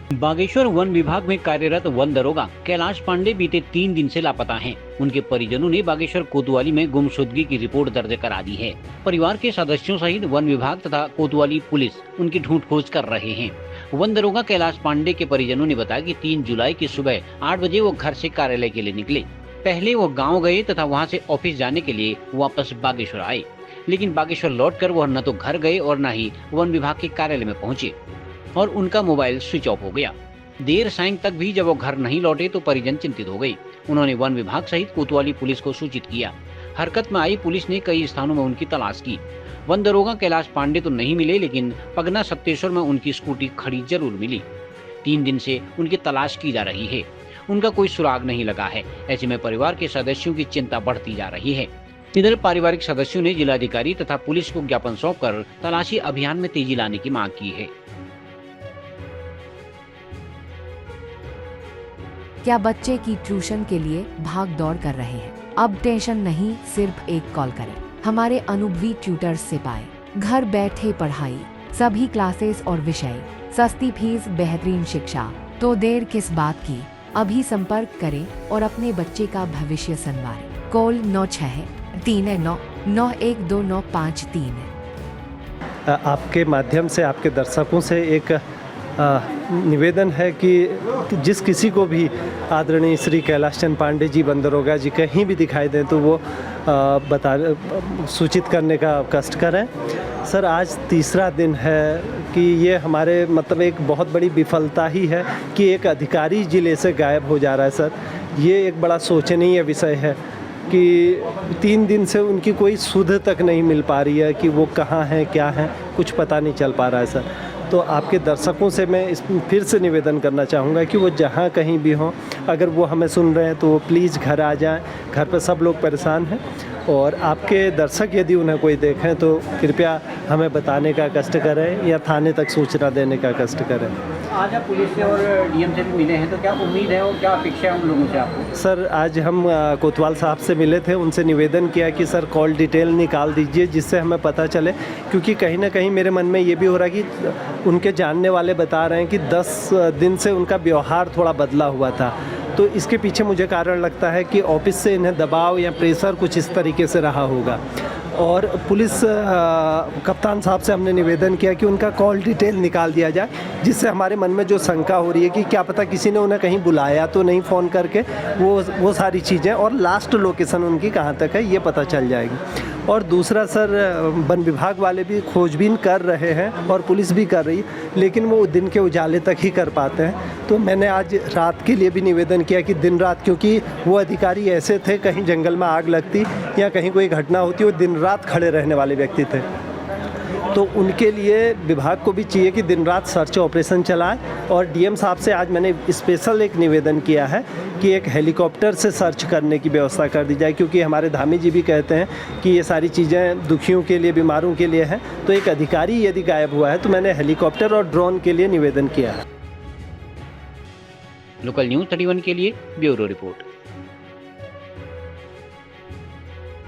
Bageshwar one विभाग में कार्यरत वन दरोगा कैलाश पांडे बीते 3 दिन से लापता हैं। उनके परिजनों ने बागेश्वर कोतवाली में गुमशुदगी की रिपोर्ट दर्ज करा दी है। परिवार के सदस्यों सहित वन विभाग तथा कोतवाली पुलिस उनकी ढूंढ खोज कर रहे हैं। वन दरोगा कैलाश पांडे के परिजनों ने बताया कि 3 जुलाई की सुबह 8 बजे वो घर से कार्यालय के लिए निकले। पहले वो गाँव गए तथा वहाँ से ऑफिस जाने के लिए वापस बागेश्वर आए, लेकिन बागेश्वर लौटकर वह न तो घर गए और न ही वन विभाग के कार्यालय में पहुंचे और उनका मोबाइल स्विच ऑफ हो गया। देर सांय तक भी जब वो घर नहीं लौटे तो परिजन चिंतित हो गए। उन्होंने वन विभाग सहित कोतवाली पुलिस को सूचित किया। हरकत में आई पुलिस ने कई स्थानों में उनकी तलाश की। वन दरोगा कैलाश पांडे तो नहीं मिले, लेकिन पगना सत्तेश्वर में उनकी स्कूटी खड़ी जरूर मिली। 3 दिन से उनकी तलाश की जा रही है, उनका कोई सुराग नहीं लगा है। ऐसे में परिवार के सदस्यों की चिंता बढ़ती जा रही है। इधर पारिवारिक सदस्यों ने जिलाधिकारी तथा पुलिस को ज्ञापन सौंपकर तलाशी अभियान में तेजी लाने की मांग की है। क्या बच्चे की ट्यूशन के लिए भाग दौड़ कर रहे हैं? अब टेंशन नहीं, सिर्फ एक कॉल करें। हमारे अनुभवी ट्यूटर्स से पाए घर बैठे पढ़ाई, सभी क्लासेस और विषय, सस्ती फीस, बेहतरीन शिक्षा। तो देर किस बात की, अभी संपर्क करें और अपने बच्चे का भविष्य संवारें। कॉल 9639912953 है। आपके माध्यम से आपके दर्शकों से एक निवेदन है कि जिस किसी को भी आदरणीय श्री कैलाश चंद पांडे जी वन दरोगा जी कहीं भी दिखाई दें तो वो सूचित करने का कष्ट करें। सर, आज तीसरा दिन है कि ये हमारे मतलब एक बहुत बड़ी विफलता ही है कि एक अधिकारी जिले से गायब हो जा रहा है। सर, ये एक बड़ा सोचनीय विषय है कि 3 दिन से उनकी कोई सुध तक नहीं मिल पा रही है कि वो कहाँ हैं, क्या हैं, कुछ पता नहीं चल पा रहा है। सर, तो आपके दर्शकों से मैं इस फिर से निवेदन करना चाहूँगा कि वो जहाँ कहीं भी हों, अगर वो हमें सुन रहे हैं तो वो प्लीज़ घर आ जाएं। घर पर सब लोग परेशान हैं और आपके दर्शक यदि उन्हें कोई देखें तो कृपया हमें बताने का कष्ट करें या थाने तक सूचना देने का कष्ट करें। आज आप पुलिस से और डीएम से भी मिले हैं, तो क्या उम्मीद है और क्या अपेक्षा है उन लोगों से आपको? सर, आज हम कोतवाल साहब से मिले थे, उनसे निवेदन किया कि सर कॉल डिटेल निकाल दीजिए जिससे हमें पता चले, क्योंकि कहीं ना कहीं मेरे मन में ये भी हो रहा है कि उनके जानने वाले बता रहे हैं कि 10 दिन से उनका व्यवहार थोड़ा बदला हुआ था। तो इसके पीछे मुझे कारण लगता है कि ऑफिस से इन्हें दबाव या प्रेशर कुछ इस तरीके से रहा होगा। और पुलिस कप्तान साहब से हमने निवेदन किया कि उनका कॉल डिटेल निकाल दिया जाए, जिससे हमारे मन में जो शंका हो रही है कि क्या पता किसी ने उन्हें कहीं बुलाया तो नहीं फ़ोन करके, वो सारी चीज़ें और लास्ट लोकेशन उनकी कहाँ तक है ये पता चल जाएगी। और दूसरा सर, वन विभाग वाले भी खोजबीन कर रहे हैं और पुलिस भी कर रही है, लेकिन वो दिन के उजाले तक ही कर पाते हैं। तो मैंने आज रात के लिए भी निवेदन किया कि दिन रात, क्योंकि वो अधिकारी ऐसे थे, कहीं जंगल में आग लगती या कहीं कोई घटना होती, वो दिन रात खड़े रहने वाले व्यक्ति थे। तो उनके लिए विभाग को भी चाहिए कि दिन रात सर्च ऑपरेशन चलाएं। और डीएम साहब से आज मैंने स्पेशल एक निवेदन किया है कि एक हेलीकॉप्टर से सर्च करने की व्यवस्था कर दी जाए, क्योंकि हमारे धामी जी भी कहते हैं कि ये सारी चीज़ें दुखियों के लिए, बीमारों के लिए हैं। तो एक अधिकारी यदि गायब हुआ है तो मैंने हेलीकॉप्टर और ड्रोन के लिए निवेदन किया है। लोकल न्यूज़ 31 के लिए ब्यूरो रिपोर्ट।